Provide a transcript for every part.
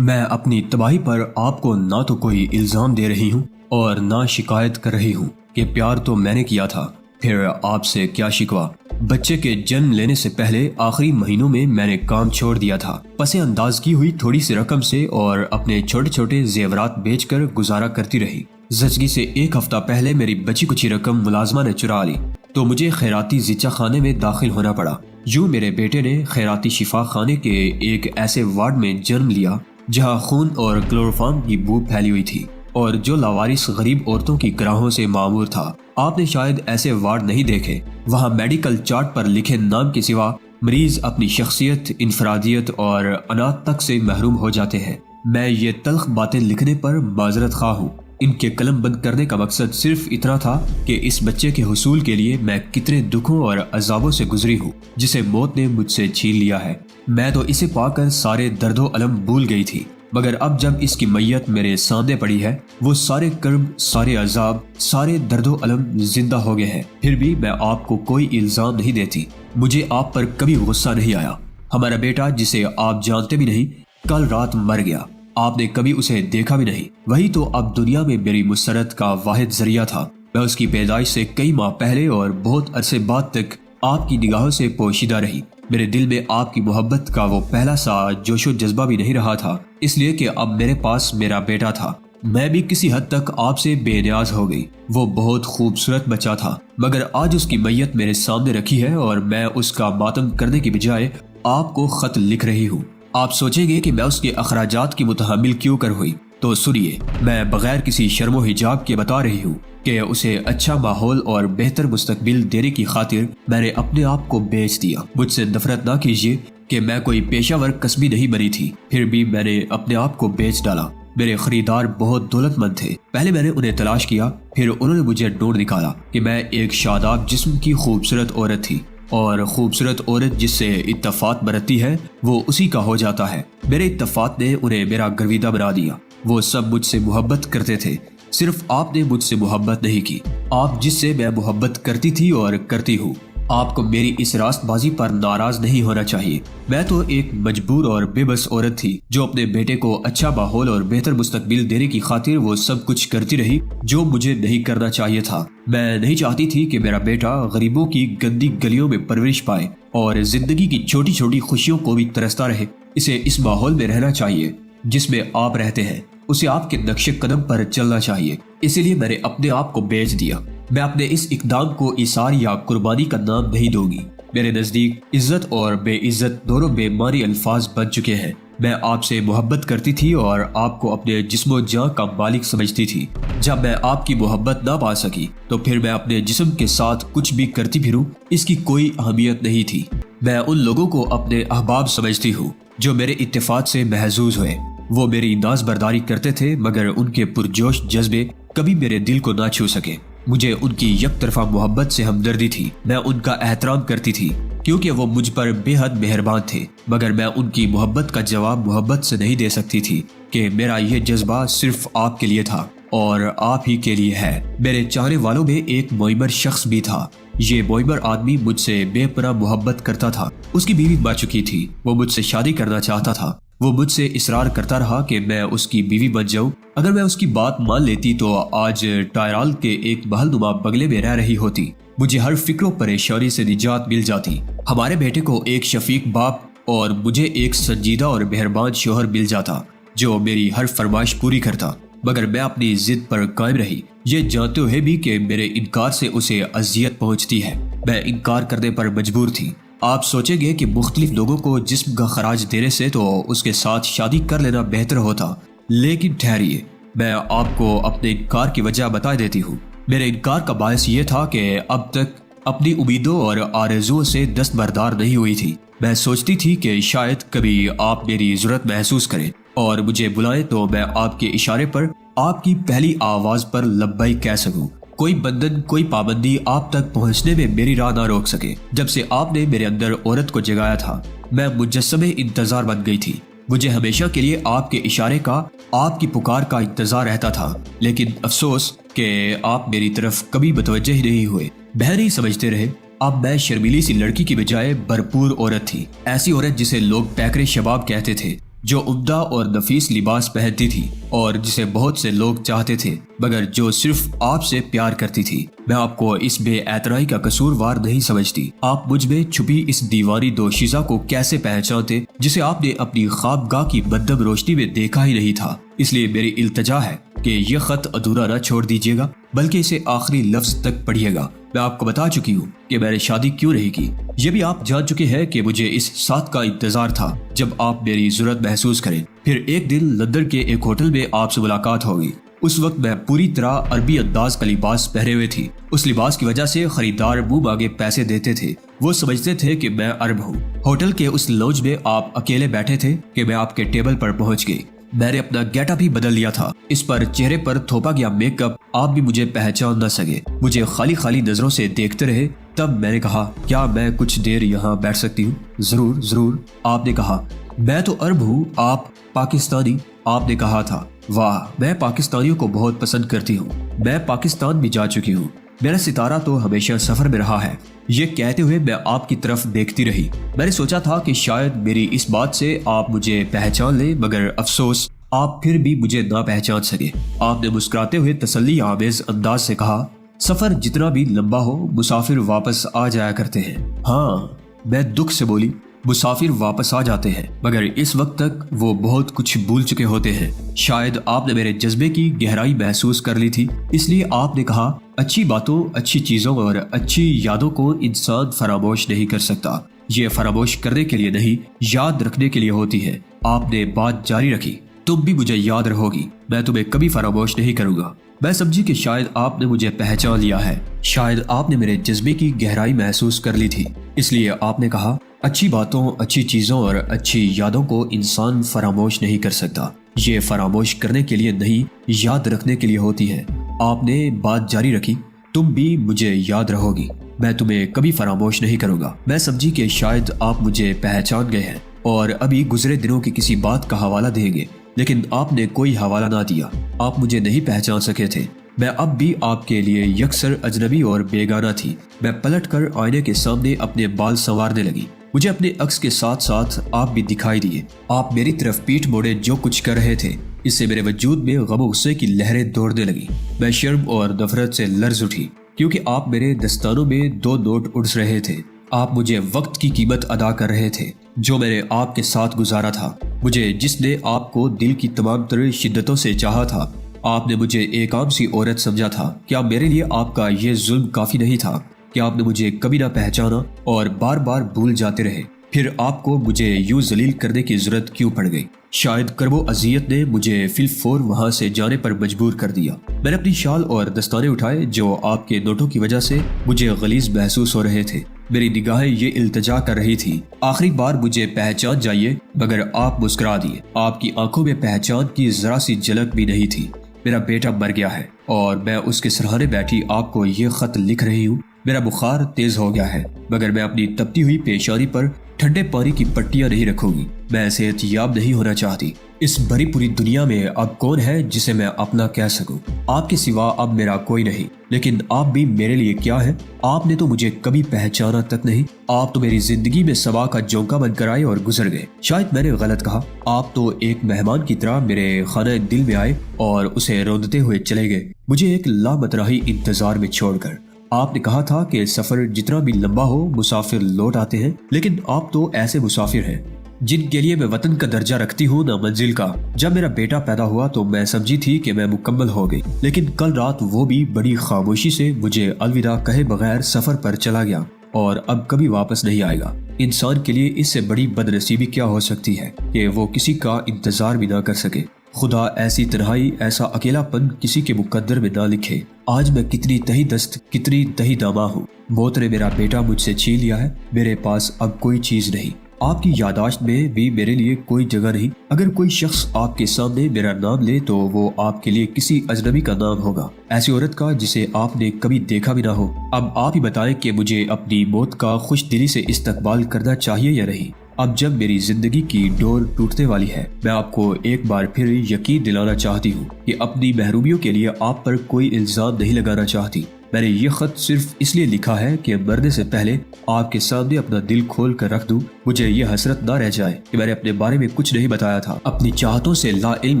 میں اپنی تباہی پر آپ کو نہ تو کوئی الزام دے رہی ہوں اور نہ شکایت کر رہی ہوں کہ پیار تو میں نے کیا تھا، پھر آپ سے کیا شکوہ۔ بچے کے جنم لینے سے پہلے آخری مہینوں میں نے کام چھوڑ دیا تھا، پس انداز کی ہوئی تھوڑی سی رقم سے اور اپنے چھوٹے چھوٹے زیورات بیچ کر گزارا کرتی رہی۔ زچگی سے ایک ہفتہ پہلے میری بچی کچھی رقم ملازمہ نے چرا لی تو مجھے خیراتی زچہ خانے میں داخل ہونا پڑا۔ یوں میرے بیٹے نے خیراتی شفا خانے کے ایک ایسے وارڈ میں جنم لیا جہاں خون اور کلوروفارم کی بو پھیلی ہوئی تھی اور جو لاوارث غریب عورتوں کی گراہوں سے معمور تھا۔ آپ نے شاید ایسے وارڈ نہیں دیکھے، وہاں میڈیکل چارٹ پر لکھے نام کے سوا مریض اپنی شخصیت، انفرادیت اور انات تک سے محروم ہو جاتے ہیں۔ میں یہ تلخ باتیں لکھنے پر معذرت خواہ ہوں۔ ان کے قلم بند کرنے کا مقصد صرف اتنا تھا کہ اس بچے کے حصول کے لیے میں کتنے دکھوں اور عذابوں سے گزری ہوں جسے موت نے مجھ سے چھین لیا ہے۔ میں تو اسے پا کر سارے درد و الم بھول گئی تھی، مگر اب جب اس کی میت میرے سامنے پڑی ہے، وہ سارے کرب، سارے عذاب، سارے درد و الم زندہ ہو گئے ہیں۔ پھر بھی میں آپ کو کوئی الزام نہیں دیتی، مجھے آپ پر کبھی غصہ نہیں آیا۔ ہمارا بیٹا، جسے آپ جانتے بھی نہیں، کل رات مر گیا۔ آپ نے کبھی اسے دیکھا بھی نہیں، وہی تو اب دنیا میں میری مسرت کا واحد ذریعہ تھا۔ میں اس کی پیدائش سے کئی ماہ پہلے اور بہت عرصے بعد تک آپ کی نگاہوں سے پوشیدہ رہی۔ میرے دل میں آپ کی محبت کا وہ پہلا سا جوش و جذبہ بھی نہیں رہا تھا، اس لیے کہ اب میرے پاس میرا بیٹا تھا۔ میں بھی کسی حد تک آپ سے بے نیاز ہو گئی۔ وہ بہت خوبصورت بچہ تھا، مگر آج اس کی میت میرے سامنے رکھی ہے اور میں اس کا ماتم کرنے کی بجائے آپ کو خط لکھ رہی ہوں۔ آپ سوچیں گے کہ میں اس کے اخراجات کی متحمل کیوں کر ہوئی، تو سنیے، میں بغیر کسی شرم و حجاب کے بتا رہی ہوں کہ اسے اچھا ماحول اور بہتر مستقبل دینے کی خاطر میں نے اپنے آپ کو بیچ دیا۔ مجھ سے نفرت نہ کیجیے کہ میں کوئی پیشہ ور کسبی نہیں بنی تھی، پھر بھی میں نے اپنے آپ کو بیچ ڈالا۔ میرے خریدار بہت دولت مند تھے، پہلے میں نے انہیں تلاش کیا، پھر انہوں نے مجھے ڈھونڈ نکالا کہ میں ایک شاداب جسم کی خوبصورت عورت تھی، اور خوبصورت عورت جس سے اتفاق برتتی ہے وہ اسی کا ہو جاتا ہے۔ میرے اتفاق نے انہیں میرا گرویدہ بنا دیا۔ وہ سب مجھ سے محبت کرتے تھے، صرف آپ نے مجھ سے محبت نہیں کی، آپ جس سے میں محبت کرتی تھی اور کرتی ہوں۔ آپ کو میری اس راست بازی پر ناراض نہیں ہونا چاہیے۔ میں تو ایک مجبور اور بے بس عورت تھی جو اپنے بیٹے کو اچھا ماحول اور بہتر مستقبل دینے کی خاطر وہ سب کچھ کرتی رہی جو مجھے نہیں کرنا چاہیے تھا۔ میں نہیں چاہتی تھی کہ میرا بیٹا غریبوں کی گندی گلیوں میں پرورش پائے اور زندگی کی چھوٹی چھوٹی خوشیوں کو بھی ترستا رہے۔ اسے اس ماحول میں رہنا چاہیے جس میں آپ رہتے ہیں، اسے آپ کے نقش قدم پر چلنا چاہیے۔ اسی لیے میں نے اپنے آپ کو بیچ دیا۔ میں اپنے اس اقدام کو ایثار یا قربانی کا نام نہیں دوں گی۔ میرے نزدیک عزت اور بے عزت دونوں بے معنی الفاظ بن چکے ہیں۔ میں آپ سے محبت کرتی تھی اور آپ کو اپنے جسم و جاں کا مالک سمجھتی تھی۔ جب میں آپ کی محبت نہ پا سکی تو پھر میں اپنے جسم کے ساتھ کچھ بھی کرتی پھروں، اس کی کوئی اہمیت نہیں تھی۔ میں ان لوگوں کو اپنے احباب سمجھتی ہوں جو میرے اتفاق سے محظوظ ہوئے۔ وہ میری ناز برداری کرتے تھے، مگر ان کے پرجوش جذبے کبھی میرے دل کو نہ چھو سکے۔ مجھے ان کی یک طرفہ محبت سے ہمدردی تھی۔ میں ان کا احترام کرتی تھی کیونکہ وہ مجھ پر بے حد مہربان تھے، مگر میں ان کی محبت کا جواب محبت سے نہیں دے سکتی تھی کہ میرا یہ جذبہ صرف آپ کے لیے تھا اور آپ ہی کے لیے ہے۔ میرے چاہنے والوں میں ایک معمر شخص بھی تھا۔ یہ معمر آدمی مجھ سے بے پناہ محبت کرتا تھا۔ اس کی بیوی مر چکی تھی، وہ مجھ سے شادی کرنا چاہتا تھا۔ وہ مجھ سے اصرار کرتا رہا کہ میں اس کی بیوی بن جاؤں۔ اگر میں اس کی بات مان لیتی تو آج ٹائرال کے ایک محل نما بنگلے میں رہ رہی ہوتی، مجھے ہر فکر و پریشانی سے نجات مل جاتی، ہمارے بیٹے کو ایک شفیق باپ اور مجھے ایک سنجیدہ اور مہربان شوہر مل جاتا جو میری ہر فرمائش پوری کرتا۔ مگر میں اپنی ضد پر قائم رہی، یہ جانتے ہوئے بھی کہ میرے انکار سے اسے اذیت پہنچتی ہے۔ میں انکار کرنے پر مجبور تھی۔ آپ سوچیں گے کہ مختلف لوگوں کو جسم کا خراج دینے سے تو اس کے ساتھ شادی کر لینا بہتر ہوتا، لیکن ٹھہریے، میں آپ کو اپنے انکار کی وجہ بتا دیتی ہوں۔ میرے انکار کا باعث یہ تھا کہ اب تک اپنی امیدوں اور آرزوؤں سے دستبردار نہیں ہوئی تھی۔ میں سوچتی تھی کہ شاید کبھی آپ میری ضرورت محسوس کریں اور مجھے بلائیں تو میں آپ کے اشارے پر آپ کی پہلی آواز پر لبیک کہہ سکوں۔ کوئی بندھن، کوئی پابندی آپ تک پہنچنے میں میری راہ نہ روک سکے۔ جب سے آپ نے میرے اندر عورت کو جگایا تھا، میں مجسمِ انتظار بن گئی تھی۔ مجھے ہمیشہ کے لیے آپ کے اشارے کا، آپ کی پکار کا انتظار رہتا تھا، لیکن افسوس کہ آپ میری طرف کبھی متوجہ ہی نہیں ہوئے، بہر ہی سمجھتے رہے۔ اب میں شرمیلی سی لڑکی کی بجائے بھرپور عورت تھی، ایسی عورت جسے لوگ پیکرے شباب کہتے تھے۔ جو عمدہ اور نفیس لباس پہنتی تھی اور جسے بہت سے لوگ چاہتے تھے مگر جو صرف آپ سے پیار کرتی تھی۔ میں آپ کو اس بے اعتنائی کا قصوروار نہیں سمجھتی۔ آپ مجھ میں چھپی اس دیوانی دوشیزہ کو کیسے پہچانتے جسے آپ نے اپنی خوابگاہ کی مدھم روشنی میں دیکھا ہی نہیں تھا؟ اس لیے میری التجا ہے کہ یہ خط ادھورا نہ چھوڑ دیجیے گا بلکہ اسے آخری لفظ تک پڑھیے گا۔ میں آپ کو بتا چکی ہوں کہ میں نے شادی کیوں نہیں کی۔ یہ بھی آپ جان چکے ہیں کہ مجھے اس ساتھ کا انتظار تھا جب آپ میری ضرورت محسوس کریں۔ پھر ایک دن لندن کے ایک ہوٹل میں آپ سے ملاقات ہوگی۔ اس وقت میں پوری طرح عربی انداز کا لباس پہنے ہوئے تھی۔ اس لباس کی وجہ سے خریدار منہ مانگے پیسے دیتے تھے۔ وہ سمجھتے تھے کہ میں عرب ہوں۔ ہوٹل کے اس لاؤنج میں آپ اکیلے بیٹھے تھے کہ میں آپ کے ٹیبل پر پہنچ گئی۔ میں نے اپنا گیٹ اپ ہی بدل لیا تھا۔ اس پر چہرے پر تھوپا گیا میک اپ آپ بھی مجھے پہچان نہ سکے۔ مجھے خالی خالی نظروں سے دیکھتے رہے۔ تب میں نے کہا، کیا میں کچھ دیر یہاں بیٹھ سکتی ہوں؟ ضرور ضرور۔ آپ نے کہا، میں تو عرب ہوں، آپ پاکستانی؟ آپ نے کہا تھا، واہ، میں پاکستانیوں کو بہت پسند کرتی ہوں۔ میں پاکستان بھی جا چکی ہوں۔ میرا ستارہ تو ہمیشہ سفر میں رہا ہے۔ یہ کہتے ہوئے میں آپ کی طرف دیکھتی رہی۔ میں نے سوچا تھا کہ شاید میری اس بات سے آپ مجھے پہچان لیں مگر افسوس آپ پھر بھی مجھے نہ پہچان سکے۔ آپ نے مسکراتے ہوئے تسلی آمیز انداز سے کہا، سفر جتنا بھی لمبا ہو مسافر واپس آ جایا کرتے ہیں۔ ہاں، میں دکھ سے بولی، مسافر واپس آ جاتے ہیں مگر اس وقت تک وہ بہت کچھ بھول چکے ہوتے ہیں۔ شاید آپ نے میرے جذبے کی گہرائی محسوس کر لی تھی، اس لیے آپ نے کہا، اچھی باتوں، اچھی چیزوں اور اچھی یادوں کو انسان فراموش نہیں کر سکتا۔ یہ فراموش کرنے کے لیے نہیں، یاد رکھنے کے لیے ہوتی ہے۔ آپ نے بات جاری رکھی، تم بھی مجھے یاد رہو گی، میں تمہیں کبھی فراموش نہیں کروں گا۔ میں سمجھی کہ شاید آپ نے مجھے پہچان لیا ہے، شاید آپ نے میرے جذبے کی گہرائی محسوس کر لی تھی، اس لیے آپ نے کہا، اچھی باتوں، اچھی چیزوں اور اچھی یادوں کو انسان فراموش نہیں کر سکتا۔ یہ فراموش کرنے کے لیے نہیں، یاد رکھنے کے لیے ہوتی ہے۔ آپ نے بات جاری رکھی، تم بھی مجھے یاد رہو گی، میں تمہیں کبھی فراموش نہیں کروں گا۔ میں سمجھی کہ شاید آپ مجھے پہچان گئے ہیں اور ابھی گزرے دنوں کی کسی بات کا حوالہ دیں گے، لیکن آپ نے کوئی حوالہ نہ دیا۔ آپ مجھے نہیں پہچان سکے تھے۔ میں اب بھی آپ کے لیے یکسر اجنبی اور بیگانہ تھی۔ میں پلٹ کر آئینے کے سامنے اپنے بال سنوارنے لگی۔ مجھے اپنے عکس کے ساتھ ساتھ آپ بھی دکھائی دیے۔ آپ میری طرف پیٹھ موڑے جو کچھ کر رہے تھے، اس سے میرے وجود میں غم و غصے کی لہریں دوڑنے لگی۔ میں شرم اور نفرت سے لرز اٹھی کیونکہ آپ میرے دستانوں میں 2 نوٹ اڑس رہے تھے۔ آپ مجھے وقت کی قیمت ادا کر رہے تھے جو میں نے آپ کے ساتھ گزارا تھا۔ مجھے جس نے آپ کو دل کی تمام تر شدتوں سے چاہا تھا، آپ نے مجھے ایک عام سی عورت سمجھا تھا۔ کیا میرے لیے آپ کا یہ ظلم کافی نہیں تھا کہ آپ نے مجھے کبھی نہ پہچانا اور بار بار بھول جاتے رہے؟ پھر آپ کو مجھے یوں ذلیل کرنے کی ضرورت کیوں پڑ گئی؟ شاید کرب و اذیت نے مجھے فی الفور وہاں سے جانے پر مجبور کر دیا۔ میں نے اپنی شال اور دستانے اٹھائے جو آپ کے نوٹوں کی وجہ سے مجھے غلیظ محسوس ہو رہے تھے۔ میری نگاہیں یہ التجا کر رہی تھی، آخری بار مجھے پہچان جائیے، مگر آپ مسکرا دیے۔ آپ کی آنکھوں میں پہچان کی ذرا سی جھلک بھی نہیں تھی۔ میرا بیٹا مر گیا ہے اور میں اس کے سرہانے بیٹھی آپ کو یہ خط لکھ رہی ہوں۔ میرا بخار تیز ہو گیا ہے مگر میں اپنی تپتی ہوئی پیشانی پر ٹھنڈے پانی کی پٹیاں نہیں رکھوں گی۔ میں صحت یاب نہیں ہونا چاہتی۔ اس بھری پوری دنیا میں اب کون ہے جسے میں اپنا کہہ سکوں؟ آپ کے سوا اب میرا کوئی نہیں، لیکن آپ بھی میرے لیے کیا ہے؟ آپ نے تو مجھے کبھی پہچانا تک نہیں۔ آپ تو میری زندگی میں صبا کا جھونکا بن کر آئے اور گزر گئے۔ شاید میں نے غلط کہا۔ آپ تو ایک مہمان کی طرح میرے خانہ دل میں آئے اور اسے روندتے ہوئے چلے گئے، مجھے ایک لامتناہی انتظار میں چھوڑ کر۔ آپ نے کہا تھا کہ سفر جتنا بھی لمبا ہو مسافر لوٹ آتے ہیں، لیکن آپ تو ایسے مسافر ہیں جن کے لیے میں وطن کا درجہ رکھتی ہوں نہ منزل کا۔ جب میرا بیٹا پیدا ہوا تو میں سمجھی تھی کہ میں مکمل ہو گئی، لیکن کل رات وہ بھی بڑی خاموشی سے مجھے الوداع کہے بغیر سفر پر چلا گیا اور اب کبھی واپس نہیں آئے گا۔ انسان کے لیے اس سے بڑی بد نصیبی کیا ہو سکتی ہے کہ وہ کسی کا انتظار بھی نہ کر سکے۔ خدا ایسی تنہائی، ایسا اکیلا پن کسی کے مقدر میں نہ لکھے۔ آج میں کتنی تہی دست، کتنی تہی دامہ ہوں۔ موت نے میرا بیٹا مجھ سے چھین لیا ہے، میرے پاس اب کوئی چیز نہیں۔ آپ کی یادداشت میں بھی میرے لیے کوئی جگہ نہیں۔ اگر کوئی شخص آپ کے سامنے میرا نام لے تو وہ آپ کے لیے کسی اجنبی کا نام ہوگا، ایسی عورت کا جسے آپ نے کبھی دیکھا بھی نہ ہو۔ اب آپ ہی بتائیں کہ مجھے اپنی موت کا خوش دلی سے استقبال کرنا چاہیے یا نہیں۔ اب جب میری زندگی کی ڈور ٹوٹنے والی ہے، میں آپ کو ایک بار پھر یقین دلانا چاہتی ہوں کہ اپنی محرومیوں کے لیے آپ پر کوئی الزام نہیں لگانا چاہتی۔ میں نے یہ خط صرف اس لیے لکھا ہے کہ مرنے سے پہلے آپ کے سامنے اپنا دل کھول کر رکھ دوں. مجھے یہ حسرت نہ رہ جائے کہ میں نے اپنے بارے میں کچھ نہیں بتایا تھا، اپنی چاہتوں سے لا علم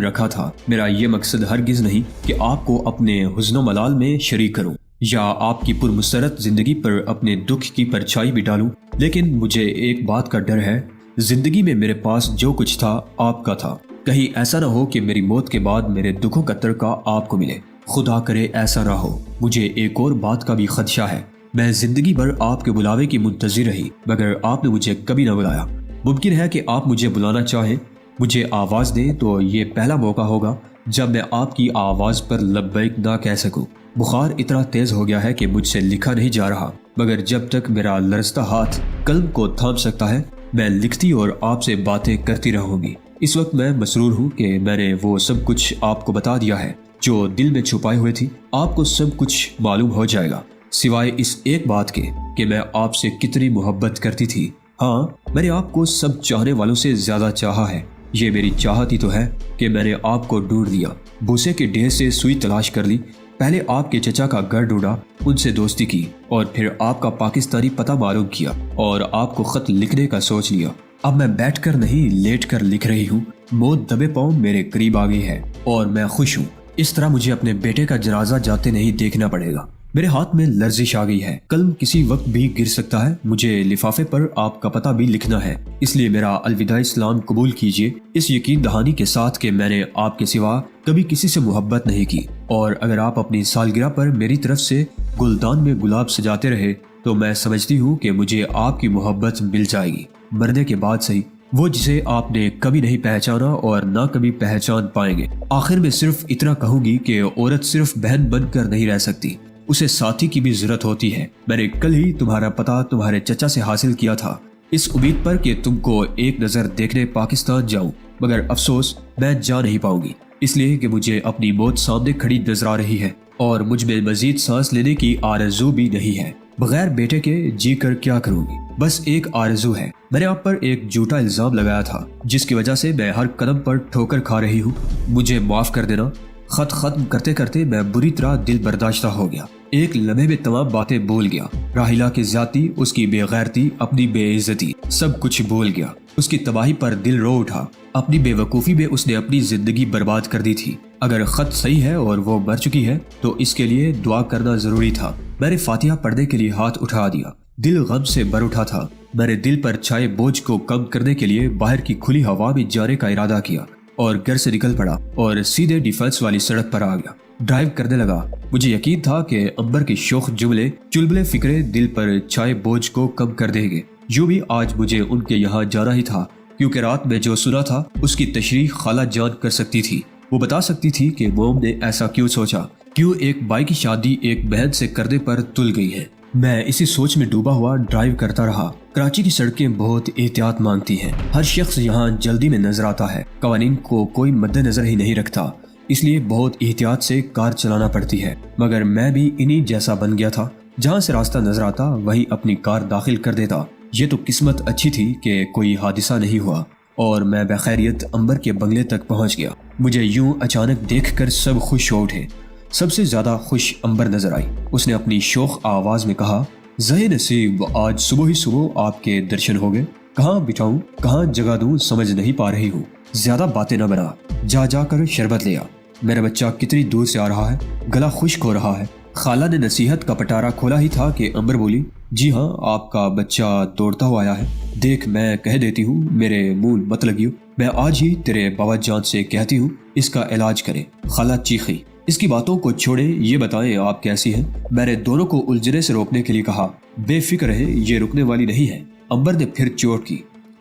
رکھا تھا. میرا یہ مقصد ہرگز نہیں کہ آپ کو اپنے حزن و ملال میں شریک کروں یا آپ کی پرمسرت زندگی پر اپنے دکھ کی پرچھائی بھی ڈالوں، لیکن مجھے ایک بات کا ڈر ہے. زندگی میں میرے پاس جو کچھ تھا آپ کا تھا. کہیں ایسا نہ ہو کہ میری موت کے بعد میرے دکھوں کا ترکہ آپ کو ملے. خدا کرے ایسا نہ ہو. مجھے ایک اور بات کا بھی خدشہ ہے. میں زندگی بھر آپ کے بلاوے کی منتظر رہی مگر آپ نے مجھے کبھی نہ بلایا. ممکن ہے کہ آپ مجھے بلانا چاہیں، مجھے آواز دیں تو یہ پہلا موقع ہوگا جب میں آپ کی آواز پر لبیک نہ کہہ سکوں. بخار اتنا تیز ہو گیا ہے کہ مجھ سے لکھا نہیں جا رہا، مگر جب تک میرا لرزتا ہاتھ قلم کو تھام سکتا ہے میں لکھتی اور آپ سے باتیں کرتی رہوں گی. اس وقت میں مسرور ہوں کہ میں نے وہ سب کچھ آپ کو بتا دیا ہے جو دل میں چھپائے ہوئے تھی. آپ کو سب کچھ معلوم ہو جائے گا سوائے اس ایک بات کے کہ میں آپ سے کتنی محبت کرتی تھی. ہاں، میں نے آپ کو سب چاہنے والوں سے زیادہ چاہا ہے. یہ میری چاہت ہی تو ہے کہ میں نے آپ کو ڈھونڈ لیا. بھوسے کے ڈھیر سے سوئی تلاش کر لی. پہلے آپ کے چچا کا گھر ڈھونڈا، ان سے دوستی کی اور پھر آپ کا پاکستانی پتہ معلوم کیا اور آپ کو خط لکھنے کا سوچ لیا. اب میں بیٹھ کر نہیں لیٹ کر لکھ رہی ہوں. موت دبے پاؤں میرے قریب آ گئی ہے اور میں خوش ہوں. اس طرح مجھے اپنے بیٹے کا جنازہ جاتے نہیں دیکھنا پڑے گا. میرے ہاتھ میں لرزش آ گئی ہے. قلم کسی وقت بھی گر سکتا ہے. مجھے لفافے پر آپ کا پتہ بھی لکھنا ہے. اس لیے میرا الوداعی سلام قبول کیجیے اس یقین دہانی کے ساتھ کہ میں نے آپ کے سوا کبھی کسی سے محبت نہیں کی، اور اگر آپ اپنی سالگرہ پر میری طرف سے گلدان میں گلاب سجاتے رہے تو میں سمجھتی ہوں کہ مجھے آپ کی محبت مل جائے گی. مرنے کے بعد صحیح، وہ جسے آپ نے کبھی نہیں پہچانا اور نہ کبھی پہچان پائیں گے. آخر میں صرف اتنا کہوں گی کہ عورت صرف بہن بن کر نہیں رہ سکتی، اسے ساتھی کی بھی ضرورت ہوتی ہے. میں نے کل ہی تمہارا پتہ تمہارے چچا سے حاصل کیا تھا اس امید پر کہ تم کو ایک نظر دیکھنے پاکستان جاؤں، مگر افسوس میں جا نہیں پاؤں گی، اس لیے کہ مجھے اپنی موت سامنے کھڑی نظر آ رہی ہے اور مجھ میں مزید سانس لینے کی آرزو بھی نہیں ہے. بغیر بیٹے کے جی کر کیا کروں گی؟ بس ایک آرزو ہے. میں نے آپ پر ایک جھوٹا الزام لگایا تھا جس کی وجہ سے میں ہر قدم پر ٹھوکر کھا رہی ہوں. مجھے معاف کر دینا. خط ختم کرتے کرتے میں بری طرح دل برداشتہ ہو گیا. ایک لمحے میں تمام باتیں بھول گیا. راحیلہ کی زیادتی، اس کی بے غیرتی، اپنی بے عزتی، سب کچھ بھول گیا. اس کی تباہی پر دل رو اٹھا. اپنی بے وقوفی میں اس نے اپنی زندگی برباد کر دی تھی. اگر خط صحیح ہے اور وہ مر چکی ہے تو اس کے لیے دعا کرنا ضروری تھا. میں نے فاتحہ پڑھنے کے لیے ہاتھ اٹھا دیا. دل غم سے بھر اٹھا تھا. میں نے دل پر چھائے بوجھ کو کم کرنے کے لیے باہر کی کھلی ہوا میں جانے کا ارادہ کیا اور گھر سے نکل پڑا اور سیدھے ڈیفنس والی سڑک پر آ گیا. ڈرائیو کرنے لگا. مجھے یقین تھا کہ امبر کے شوخ جملے چلبلے فکرے دل پر چھائے بوجھ کو کم کر دیں گے. یوں بھی آج مجھے ان کے یہاں جانا ہی تھا کیونکہ رات میں جو سنا تھا اس کی تشریح خالہ جان کر سکتی تھی. وہ بتا سکتی تھی کہ موم نے ایسا کیوں سوچا، کیوں ایک بھائی کی شادی ایک بہن سے کرنے پر تل گئی ہے. میں اسی سوچ میں ڈوبا ہوا ڈرائیو کرتا رہا. کراچی کی سڑکیں بہت احتیاط مانگتی ہیں. ہر شخص یہاں جلدی میں نظر آتا ہے. قوانین کو کوئی مد نظر ہی نہیں رکھتا، اس لیے بہت احتیاط سے کار چلانا پڑتی ہے. مگر میں بھی انہی جیسا بن گیا تھا. جہاں سے راستہ نظر آتا وہیں اپنی کار داخل کر دیتا. یہ تو قسمت اچھی تھی کہ کوئی حادثہ نہیں ہوا اور میں بخیریت امبر کے بنگلے تک پہنچ گیا. مجھے یوں اچانک دیکھ کر سب خوش ہو اٹھے. سب سے زیادہ خوش امبر نظر آئی. اس نے اپنی شوخ آواز میں کہا، زہے نصیب، آج صبح ہی صبح آپ کے درشن ہو گئے. کہاں بٹھاؤں، کہاں جگہ دوں، سمجھ نہیں پا رہی ہوں. زیادہ باتیں نہ بنا، جا جا کر شربت لیا. میرا بچہ کتنی دور سے آ رہا ہے، گلا خشک ہو رہا ہے. خالہ نے نصیحت کا پٹارا کھولا ہی تھا کہ امبر بولی، جی ہاں، آپ کا بچہ دوڑتا ہوا آیا ہے. دیکھ، میں کہہ دیتی ہوں، میرے منہ مت لگیو. میں آج ہی تیرے بابا جان سے کہتی ہوں اس کا علاج کرے. خالہ چیخی، اس کی باتوں کو چھوڑے، یہ بتائیں آپ کیسی ہیں. میں نے دونوں کو الجھنے سے روکنے کے لیے کہا، بے فکر رہے، یہ رکنے والی نہیں ہے. امبر نے پھر چوٹ کی.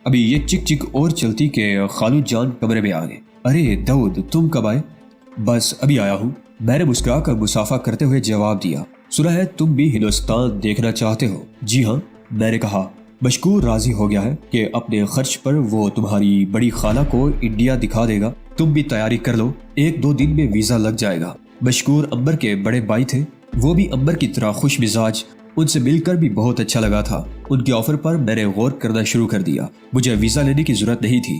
ابھی یہ چک چک اور چلتی کہ خالو جان کمرے میں آ گئے. ارے داؤد، تم کب آئے؟ بس ابھی آیا ہوں. میں نے مسکرا کر مسافہ کرتے ہوئے جواب دیا. سنا ہے تم بھی ہندوستان دیکھنا چاہتے ہو؟ جی ہاں، میں نے کہا. مشکور راضی ہو گیا ہے کہ اپنے خرچ پر وہ تمہاری بڑی خالہ کو انڈیا دکھا دے گا. تم بھی تیاری کر لو، 1-2 دن میں ویزا لگ جائے گا. مشکور امبر کے بڑے بھائی تھے. وہ بھی امبر کی طرح خوش مزاج. ان سے مل کر بھی بہت اچھا لگا تھا. ان کے آفر پر میں نے غور کرنا شروع کر دیا. مجھے ویزا لینے کی ضرورت نہیں تھی.